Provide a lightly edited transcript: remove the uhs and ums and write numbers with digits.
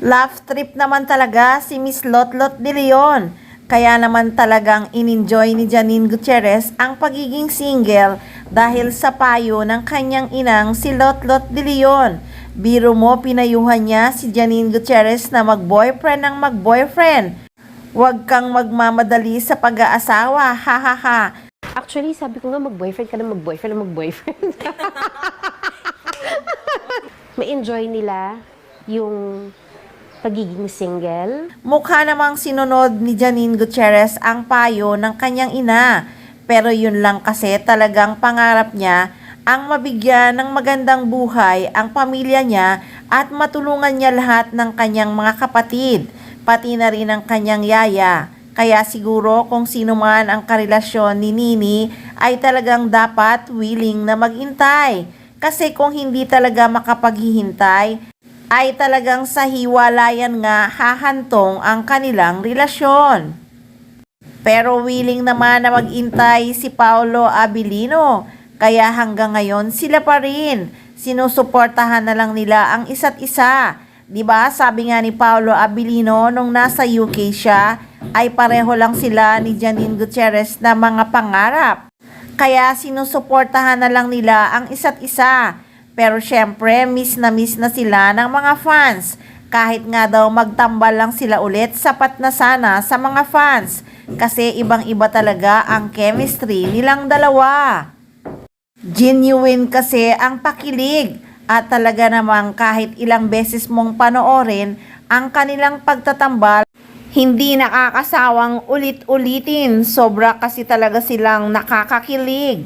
Laugh trip naman talaga si Miss Lotlot de Leon. Kaya naman talagang in-enjoy ni Janine Gutierrez ang pagiging single dahil sa payo ng kanyang inang si Lotlot de Leon. Biro mo, pinayuhan niya si Janine Gutierrez na mag-boyfriend ng mag-boyfriend. Huwag kang magmamadali sa pag-aasawa, hahaha. Actually, sabi ko nga mag-boyfriend ka na mag-boyfriend. Ma-enjoy nila yung pagiging single. Mukha namang sinunod ni Janine Gutierrez ang payo ng kanyang ina. Pero yun lang kasi talagang pangarap niya ang mabigyan ng magandang buhay ang pamilya niya at matulungan niya lahat ng kanyang mga kapatid, pati na rin ang kanyang yaya. Kaya siguro kung sino man ang karelasyon ni Nini ay talagang dapat willing na maghintay. Kasi kung hindi talaga makapaghihintay, ay talagang sa hiwalayan nga hahantong ang kanilang relasyon. Pero willing naman na maghintay si Paolo Abilino, kaya hanggang ngayon sila pa rin. Sinusuportahan na lang nila ang isa't isa. Diba sabi nga ni Paolo Abilino nung nasa UK siya, ay pareho lang sila ni Janine Gutierrez na mga pangarap. Kaya sinusuportahan na lang nila ang isa't isa. Pero syempre, miss na sila ng mga fans. Kahit nga daw magtambal lang sila ulit, sapat na sana sa mga fans. Kasi ibang-iba talaga ang chemistry nilang dalawa. Genuine kasi ang pakilig. At talaga namang kahit ilang beses mong panoorin ang kanilang pagtatambal, hindi nakakasawang ulit-ulitin. Sobra kasi talaga silang nakakakilig.